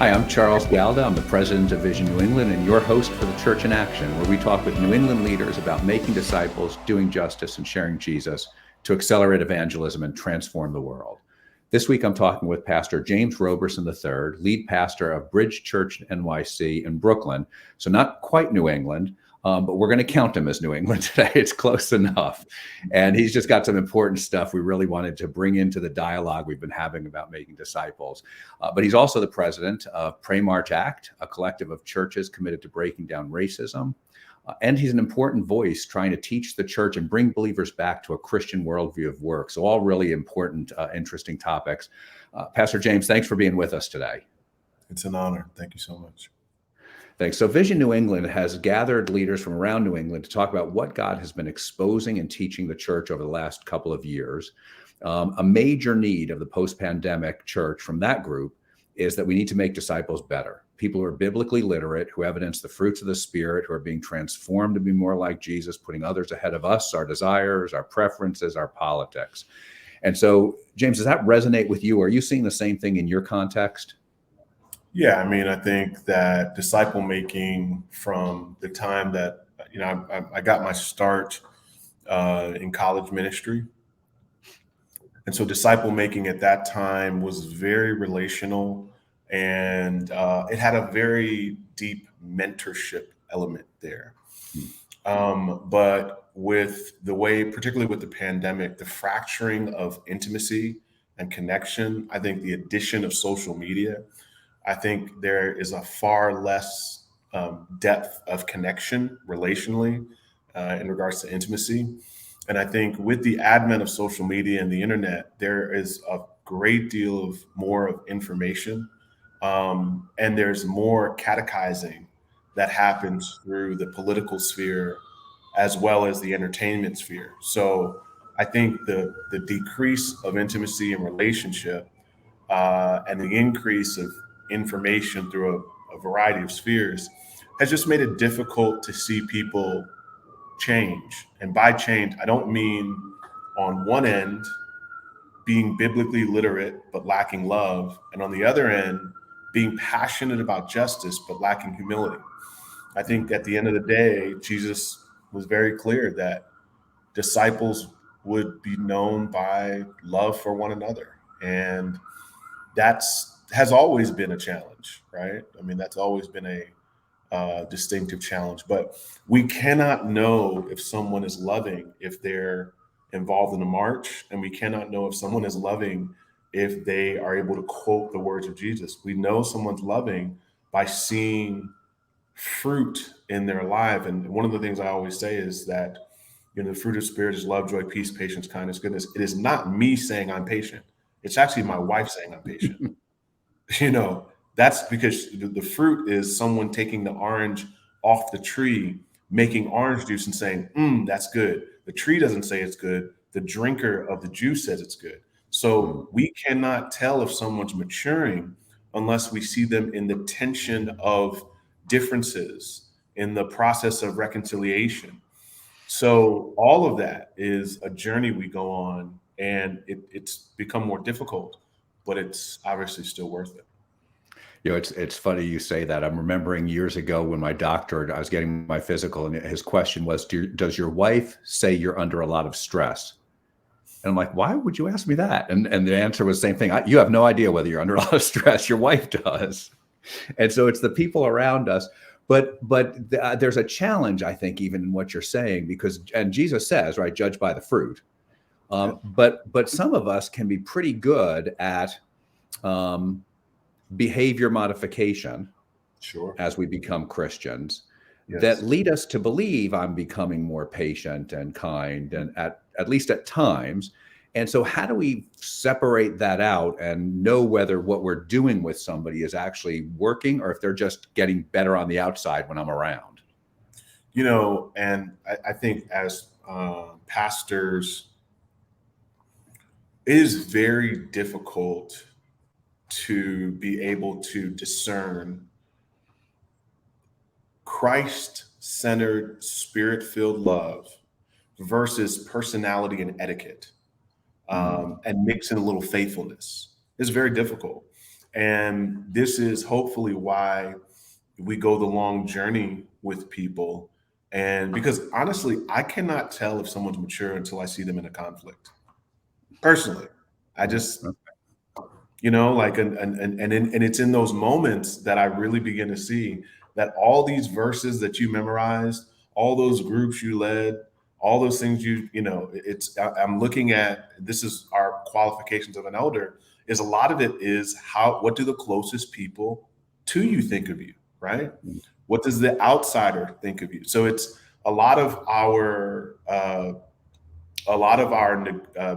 Hi, I'm Charles Galda. I'm the president of Vision New England and your host for the Church in Action, where we talk with New England leaders about making disciples, doing justice, and sharing Jesus to accelerate evangelism and transform the world. This week, I'm talking with Pastor James Roberson III, lead pastor of Bridge Church NYC in Brooklyn. So not quite New England, but we're going to count him as New England today. It's close enough. And he's just got some important stuff we really wanted to bring into the dialogue we've been having about making disciples. But he's also the president of Pray March Act, a collective of churches committed to breaking down racism. And he's an important voice trying to teach the church and bring believers back to a Christian worldview of work. So all really important, interesting topics. Pastor James, thanks for being with us today. It's an honor. Thank you so much. Thanks. So Vision New England has gathered leaders from around New England to talk about what God has been exposing and teaching the church over the last couple of years. A major need of the post-pandemic church from that group is that we need to make disciples better. People who are biblically literate, who evidence the fruits of the Spirit, who are being transformed to be more like Jesus, putting others ahead of us, our desires, our preferences, our politics. And so, James, does that resonate with you? Are you seeing the same thing in your context? Yeah, I mean, I think that disciple making from the time that, I got my start in college ministry. And so disciple making at that time was very relational, and it had a very deep mentorship element there. But with the way, particularly with the pandemic, the fracturing of intimacy and connection, I think the addition of social media, I think there is a far less depth of connection relationally in regards to intimacy. And I think with the advent of social media and the internet, there is a great deal of more of information, and there's more catechizing that happens through the political sphere as well as the entertainment sphere. So I think the decrease of intimacy and relationship and the increase of information through a variety of spheres has just made it difficult to see people change. And by change, I don't mean on one end being biblically literate but lacking love, and on the other end being passionate about justice but lacking humility. I think at the end of the day, Jesus was very clear that disciples would be known by love for one another. And that's has always been a challenge, right? I mean, that's always been a distinctive challenge. But we cannot know if someone is loving if they're involved in a march, and we cannot know if someone is loving if they are able to quote the words of Jesus. We know someone's loving by seeing fruit in their life. And one of the things I always say is that, the fruit of the Spirit is love, joy, peace, patience, kindness, goodness. It is not me saying I'm patient. It's actually my wife saying I'm patient. That's because the fruit is someone taking the orange off the tree, making orange juice and saying, that's good. The tree doesn't say it's good. The drinker of the juice says it's good. So we cannot tell if someone's maturing unless we see them in the tension of differences, in the process of reconciliation. So all of that is a journey we go on, and it's become more difficult, but it's obviously still worth it. It's funny you say that. I'm remembering years ago when my doctor, I was getting my physical, and his question was, does your wife say you're under a lot of stress? And I'm like, why would you ask me that? And the answer was the same thing. You have no idea whether you're under a lot of stress. Your wife does. And so it's the people around us. But there's a challenge, I think, even in what you're saying, and Jesus says, right, judge by the fruit. But some of us can be pretty good at behavior modification, Sure, as we become Christians, yes, that lead us to believe I'm becoming more patient and kind, and at least at times. And so how do we separate that out and know whether what we're doing with somebody is actually working, or if they're just getting better on the outside when I'm around? And I think as pastors, it is very difficult to be able to discern Christ-centered, spirit-filled love versus personality and etiquette, and mix in a little faithfulness. It's very difficult. And this is hopefully why we go the long journey with people. And because honestly, I cannot tell if someone's mature until I see them in a conflict. Personally, I just, like, and it's in those moments that I really begin to see that all these verses that you memorized, all those groups you led, all those things I'm looking at, this is our qualifications of an elder, is a lot of it is what do the closest people to you think of you, right? What does the outsider think of you? So it's a lot of our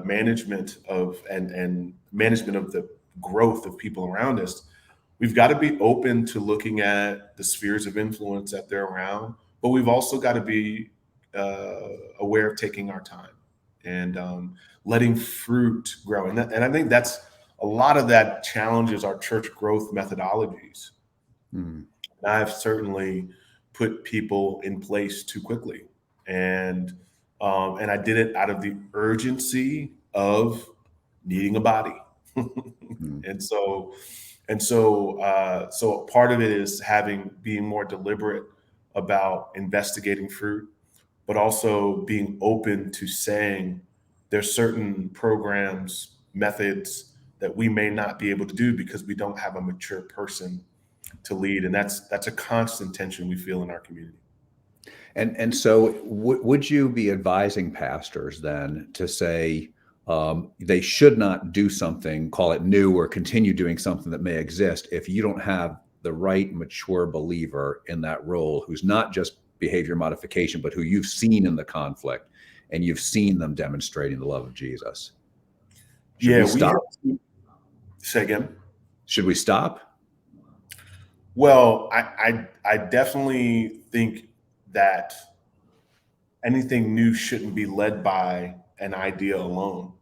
management of and management of the growth of people around us. We've got to be open to looking at the spheres of influence that they're around, but we've also got to be aware of taking our time and letting fruit grow. And I think that's a lot of that challenges our church growth methodologies. I've certainly put people in place too quickly, and I did it out of the urgency of needing a body. So part of it is being more deliberate about investigating fruit, but also being open to saying there's certain programs, methods that we may not be able to do because we don't have a mature person to lead. And that's a constant tension we feel in our community. And so would you be advising pastors then to say they should not do something, call it new, or continue doing something that may exist if you don't have the right mature believer in that role who's not just behavior modification, but who you've seen in the conflict and you've seen them demonstrating the love of Jesus? Should we stop? Say again. Should we stop? Well, I definitely think that anything new shouldn't be led by an idea alone.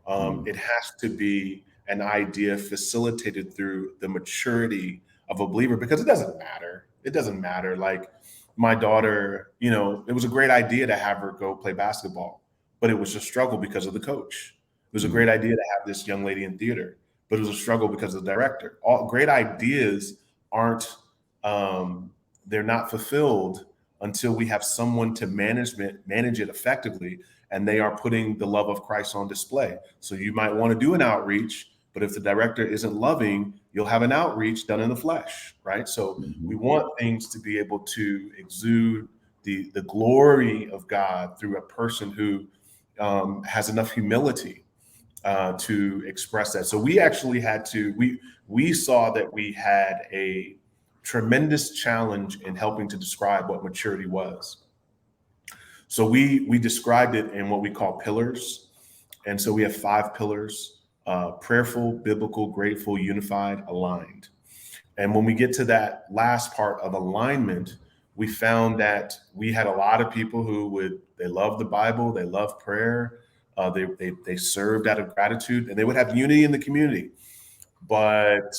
It has to be an idea facilitated through the maturity of a believer, because it doesn't matter. It doesn't matter. Like my daughter, it was a great idea to have her go play basketball, but it was a struggle because of the coach. It was a great idea to have this young lady in theater, but it was a struggle because of the director. All great ideas aren't, they're not fulfilled until we have someone to manage it effectively, and they are putting the love of Christ on display. So you might want to do an outreach, but if the director isn't loving, you'll have an outreach done in the flesh, right? So we want things to be able to exude the glory of God through a person who has enough humility to express that. So we actually had to, we saw that we had a tremendous challenge in helping to describe what maturity was. So we described it in what we call pillars. And so we have 5 pillars: prayerful, biblical, grateful, unified, aligned. And when we get to that last part of alignment, we found that we had a lot of people who they love the Bible, they love prayer, they served out of gratitude, and they would have unity in the community. But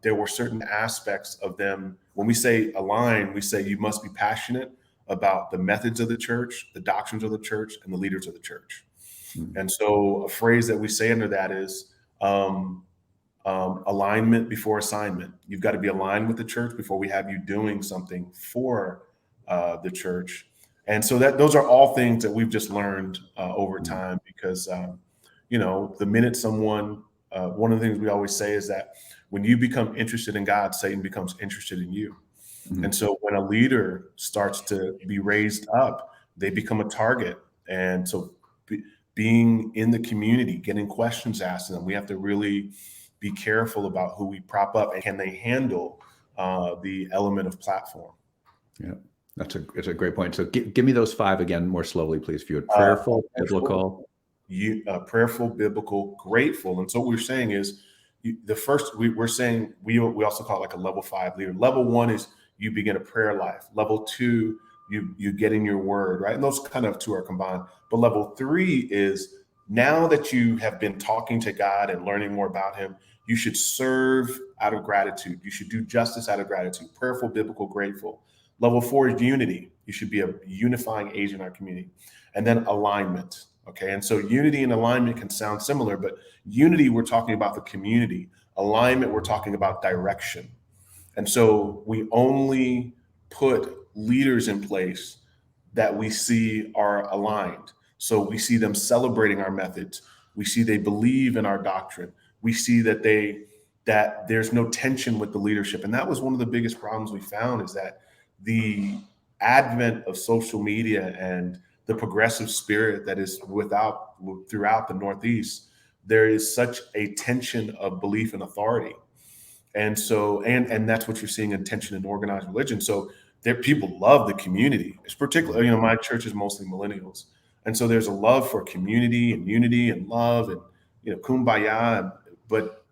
there were certain aspects of them. When we say align, we say you must be passionate about the methods of the church, the doctrines of the church, and the leaders of the church. And so a phrase that we say under that is alignment before assignment. You've got to be aligned with the church before we have you doing something for the church. And so those are all things that we've just learned over time, because the minute someone, one of the things we always say is that when you become interested in God, Satan becomes interested in you. And so when a leader starts to be raised up, they become a target. And so being in the community, getting questions asked of them, we have to really be careful about who we prop up and can they handle the element of platform. Yeah, it's a great point. So give me those 5 again more slowly, please. If you would: prayerful, biblical, prayerful, biblical, grateful. And so what we're saying is the first, we're saying we also call it like a level 5 leader. Level 1 is you begin a prayer life. Level 2, you get in your word, right? And those kind of 2 are combined. But level 3 is, now that you have been talking to God and learning more about him, you should serve out of gratitude. You should do justice out of gratitude. Prayerful, biblical, grateful. Level 4 is unity. You should be a unifying agent in our community. And then alignment. Okay. And so unity and alignment can sound similar, but unity, we're talking about the community. Alignment, we're talking about direction. And so we only put leaders in place that we see are aligned. So we see them celebrating our methods. We see they believe in our doctrine. We see that there's no tension with the leadership. And that was one of the biggest problems we found, is that the advent of social media and the progressive spirit that is throughout the Northeast, there is such a tension of belief and authority. And so, and that's what you're seeing in tension in organized religion. So there, people love the community. It's particularly, my church is mostly millennials, and so there's a love for community and unity and love and kumbaya. But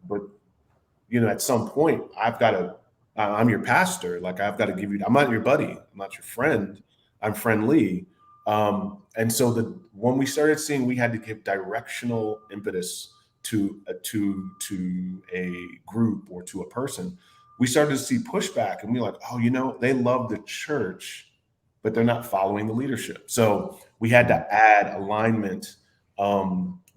at some point, I've got to. I'm your pastor. Like, I've got to give you. I'm not your buddy. I'm not your friend. I'm friendly. And so when we started seeing we had to give directional impetus to a group or to a person, we started to see pushback, and we're like, oh, they love the church, but they're not following the leadership. So we had to add alignment,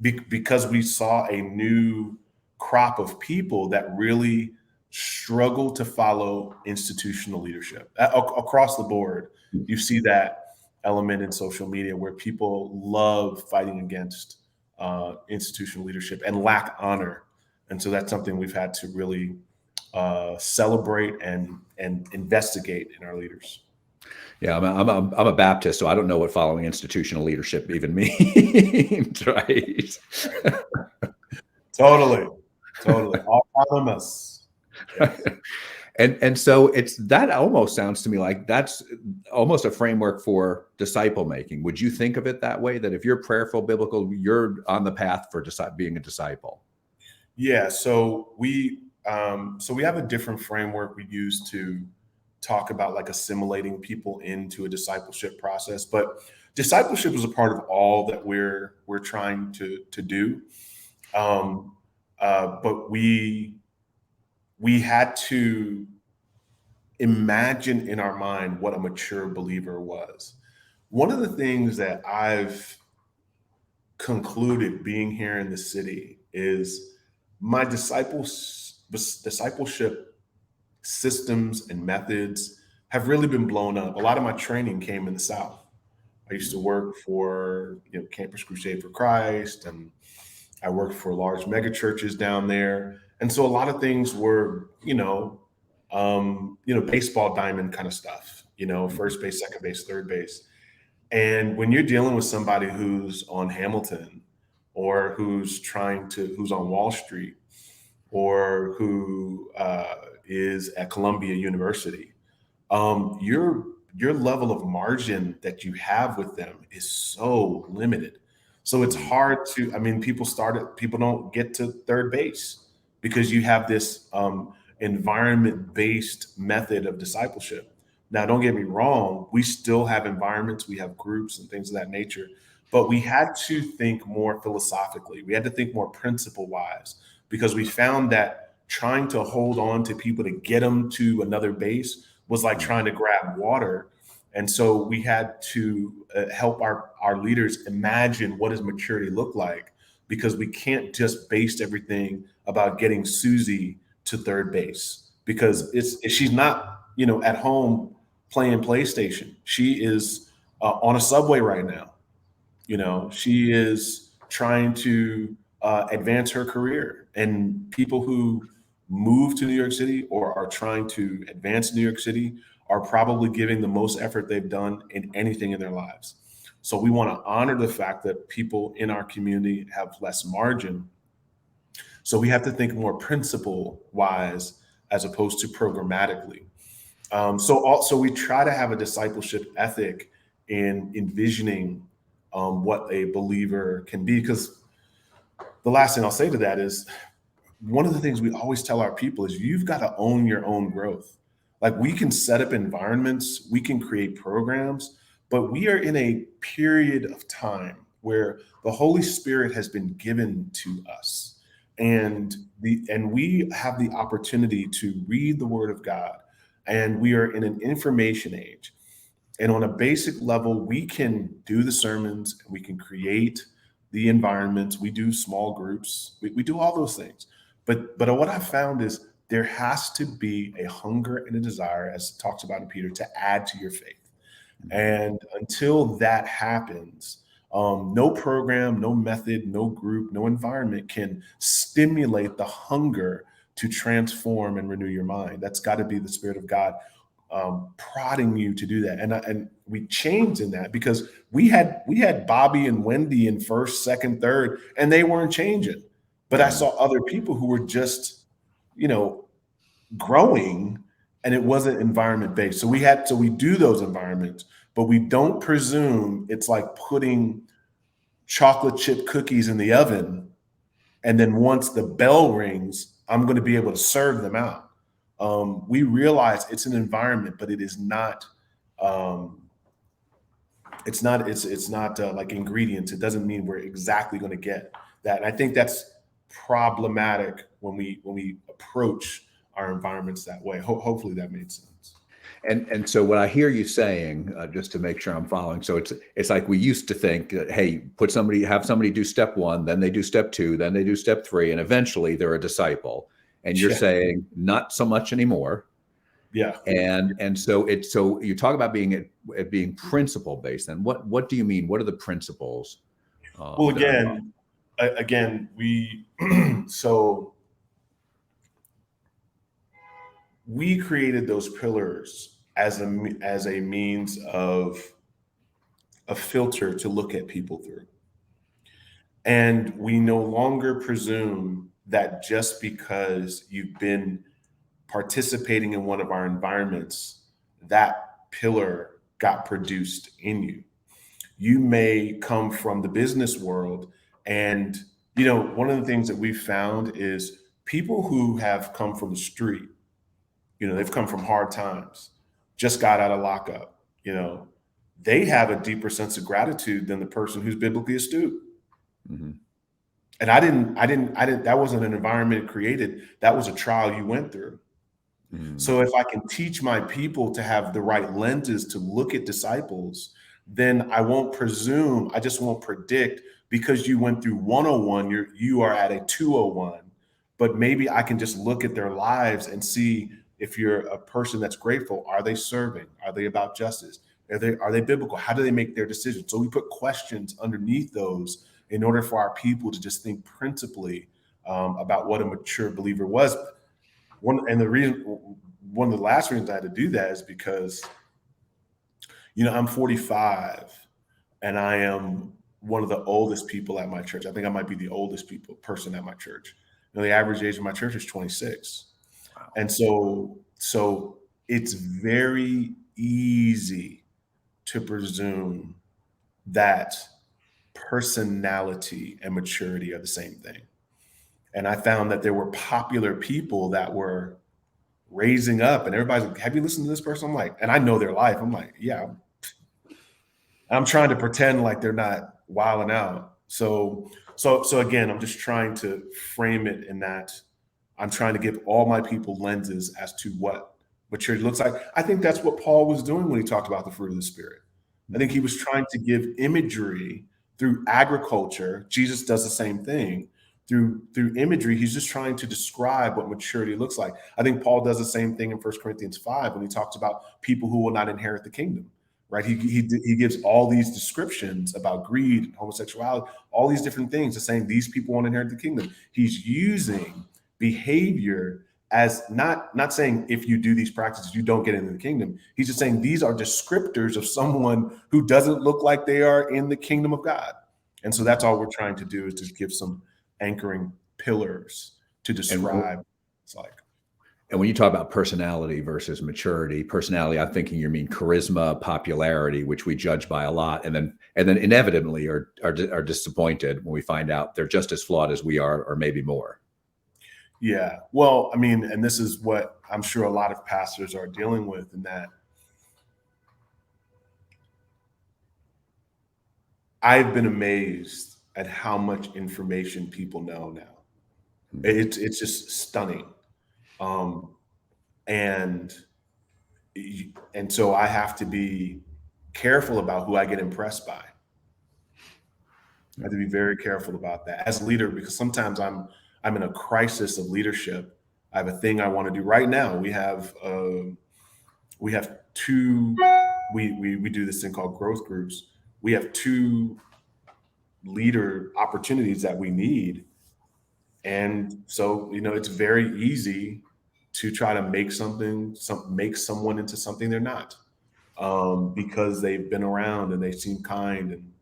because we saw a new crop of people that really struggle to follow institutional leadership across the board. You see that element in social media where people love fighting against institutional leadership and lack honor. And so that's something we've had to really celebrate and investigate in our leaders. Yeah, I'm a Baptist, so I don't know what following institutional leadership even means, right? Totally autonomous. Yes. And so that almost sounds to me like that's almost a framework for disciple making. Would you think of it that way? That if you're prayerful, biblical, you're on the path for being a disciple? Yeah. So we have a different framework we use to talk about, like, assimilating people into a discipleship process. But discipleship is a part of all that we're trying to do. But we had to imagine in our mind what a mature believer was. One of the things that I've concluded being here in the city is my discipleship systems and methods have really been blown up. A lot of my training came in the South. I used to work for Campus Crusade for Christ, and I worked for large mega churches down there. And so a lot of things were, baseball diamond kind of stuff, first base, second base, third base. And when you're dealing with somebody who's on Hamilton, or who's on Wall Street, or who is at Columbia University, your level of margin that you have with them is so limited. So it's hard to, people don't get to third base because you have this environment-based method of discipleship. Now, don't get me wrong, we still have environments, we have groups and things of that nature, but we had to think more philosophically. We had to think more principle-wise, because we found that trying to hold on to people to get them to another base was like trying to grab water. And so we had to help our leaders imagine what does maturity look like, because we can't just base everything about getting Susie to third base, because she's not at home playing PlayStation. She is on a subway right now. She is trying to advance her career. And people who move to New York City or are trying to advance in New York City are probably giving the most effort they've done in anything in their lives. So we want to honor the fact that people in our community have less margin. So we have to think more principle wise as opposed to programmatically. So we try to have a discipleship ethic in envisioning what a believer can be. Because the last thing I'll say to that is, one of the things we always tell our people is you've got to own your own growth. Like, we can set up environments, we can create programs, but we are in a period of time where the Holy Spirit has been given to us. And we have the opportunity to read the Word of God. And we are in an information age. And on a basic level, we can do the sermons, and we can create the environments, we do small groups, we do all those things. But what I found is there has to be a hunger and a desire, as it talks about in Peter, to add to your faith. And until that happens, no program, no method, no group, no environment can stimulate the hunger to transform and renew your mind. That's got to be the Spirit of God prodding you to do that. And we changed in that because we had Bobby and Wendy in first, second, third, and they weren't changing. But I saw other people who were just, you know, growing, and it wasn't environment based. So we do those environments, but we don't presume it's like putting chocolate chip cookies in the oven, and then once the bell rings, I'm going to be able to serve them out. We realize it's an environment, but it is not. Um, it's not like ingredients. It doesn't mean we're exactly going to get that. And I think that's problematic when we approach our environments that way. Hopefully that made sense. And so what I hear you saying, just to make sure I'm following, so it's like we used to think that, hey, have somebody do step one, then they do step two, then they do step three, and eventually they're a disciple. And you're Yeah, saying not so much anymore. yeah. So you talk about being principle based. And what do you mean? What are the principles Well, that are involved? again, we so we created those pillars as a means of a filter to look at people through. And we no longer presume that just because you've been participating in one of our environments, that pillar got produced in you. You may come from the business world, and one of the things that we've found is people who have come from the street, they've come from hard times, just got out of lockup, they have a deeper sense of gratitude than the person who's biblically astute. Mhm. And I didn't, that wasn't an environment created. That was a trial you went through. Mm. So if I can teach my people to have the right lenses to look at disciples, then I won't presume, I just won't predict because you went through 101, you are at a 201. But maybe I can just look at their lives and see if you're a person that's grateful. Are they serving? Are they about justice? Are they biblical? How do they make their decisions? So we put questions underneath those in order for our people to just think principally about what a mature believer was. One of the last reasons I had to do that is because I'm 45 and I am one of the oldest people at my church. I think I might be the oldest person at my church. The average age of my church is 26. Wow. And so it's very easy to presume that personality and maturity are the same thing. And I found that there were popular people that were raising up, and everybody's like, have you listened to this person? I'm like, and I know their life. I'm like, yeah. I'm trying to pretend like they're not wilding out. So again, I'm just trying to frame it in that I'm trying to give all my people lenses as to what maturity looks like. I think that's what Paul was doing when he talked about the fruit of the Spirit. I think he was trying to give imagery through agriculture. Jesus does the same thing through imagery. He's just trying to describe what maturity looks like. I think Paul does the same thing in 1 Corinthians 5 when he talks about people who will not inherit the kingdom. Right? He gives all these descriptions about greed, homosexuality, all these different things, to saying these people won't inherit the kingdom. He's using behavior as not saying if you do these practices you don't get into the kingdom. He's just saying these are descriptors of someone who doesn't look like they are in the kingdom of God. And so that's all we're trying to do, is to give some anchoring pillars to And describe. It's like, And when you talk about personality versus maturity, personality, I'm thinking you mean charisma, popularity, which we judge by a lot, and then inevitably are disappointed when we find out they're just as flawed as we are, or maybe more. yeah. Well, I mean, and this is what I'm sure a lot of pastors are dealing with, in that I've been amazed at how much information people know now. It's just stunning. Um, and and so I have to be careful about who I get impressed by. I have to be very careful about that as a leader, because sometimes I'm in a crisis of leadership. I have a thing I want to do right now. We have two. We do this thing called growth groups. We have two leader opportunities that we need, and so it's very easy to try to make someone into something they're not, because they've been around and they seem kind, and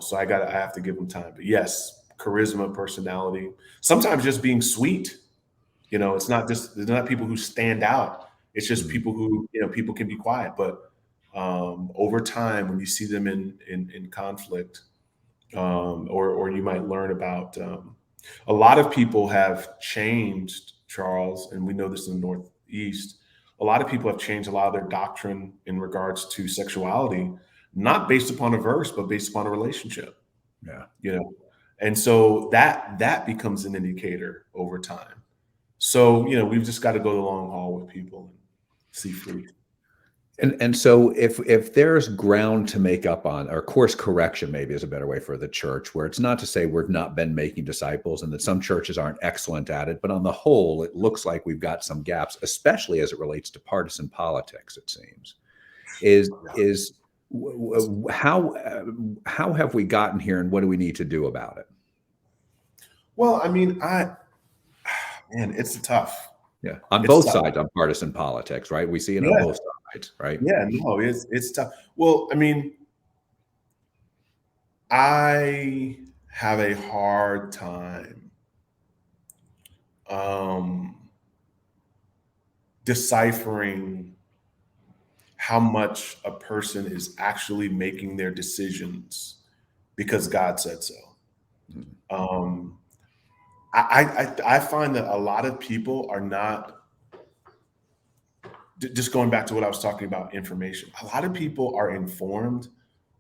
so I have to give them time. But yes, charisma, personality, sometimes just being sweet. There's not people who stand out. It's just people who, people can be quiet, but over time, when you see them in conflict, or you might learn about, a lot of people have changed, Charles, and we know this in the Northeast. A lot of people have changed a lot of their doctrine in regards to sexuality, not based upon a verse, but based upon a relationship. Yeah. And so that becomes an indicator over time. So we've just got to go the long haul with people and see fruit. And so if there's ground to make up on, or course correction maybe is a better way for the church, where it's not to say we've not been making disciples and that some churches aren't excellent at it, but on the whole, it looks like we've got some gaps, especially as it relates to partisan politics, it seems. How have we gotten here, and what do we need to do about it? Well, I mean, man, it's tough. Yeah, on It's both tough. sides on partisan politics, right? We see it on Yeah. both sides, right? Yeah, no, it's tough. Well, I mean, I have a hard time deciphering how much a person is actually making their decisions because God said so. Um, I find that a lot of people are not, just going back to what I was talking about, information. A lot of people are informed,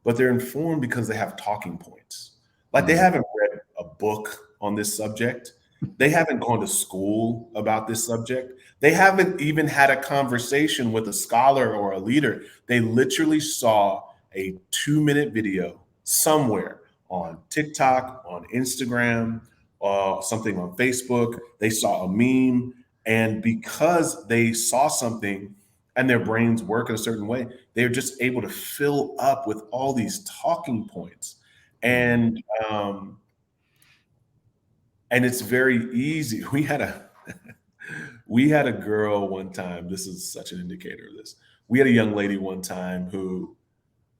but they're informed because they have talking points. Like they haven't read a book on this subject. They haven't gone to school about this subject. They haven't even had a conversation with a scholar or a leader. They literally saw a 2-minute video somewhere on TikTok, on Instagram, something on Facebook. They saw a meme. And because they saw something and their brains work in a certain way, they're just able to fill up with all these talking points. And it's very easy. We had a girl one time. This is such an indicator of this. We had a young lady one time who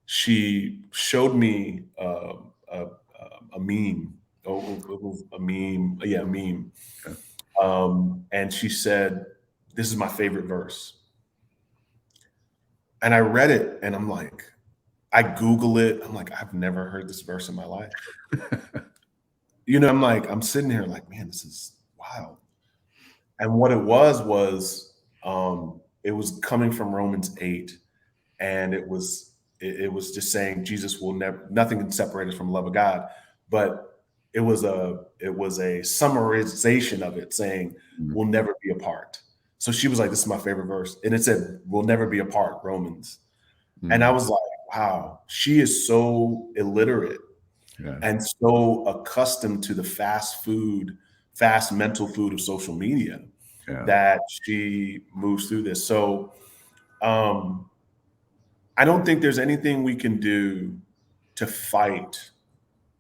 she showed me a meme. Oh, it was a meme. Yeah, a meme. And she said, "This is my favorite verse." And I read it, and I'm like, I Google it. I'm like, I've never heard this verse in my life. I'm sitting here like, man, this is wild. And what it was it was coming from Romans 8, and it was just saying Jesus will never, nothing can separate us from the love of God. But it was a summarization of it saying we'll never be apart. So she was like, this is my favorite verse. And it said, we'll never be apart, Romans. And I was like, wow, she is so illiterate and so accustomed to the fast mental food of social media that she moves through this. So I don't think there's anything we can do to fight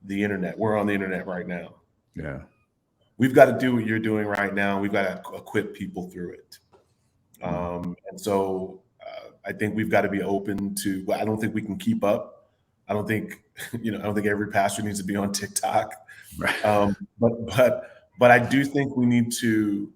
the internet. We're on the internet right now. Yeah. We've got to do what you're doing right now. We've got to equip people through it. And so I think we've got to be open to, I don't think we can keep up. I don't think, I don't think every pastor needs to be on TikTok. Right. But I do think we need to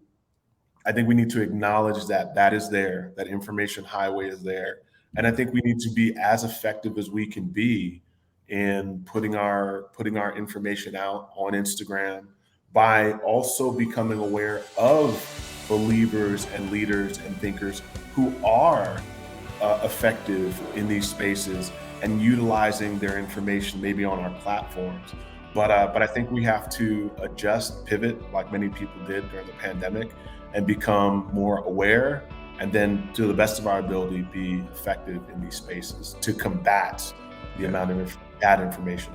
acknowledge that is there, that information highway is there. And I think we need to be as effective as we can be in putting our information out on Instagram, by also becoming aware of believers and leaders and thinkers who are effective in these spaces and utilizing their information maybe on our platforms. But I think we have to adjust, pivot, like many people did during the pandemic, and become more aware, and then to the best of our ability be effective in these spaces to combat the amount of bad information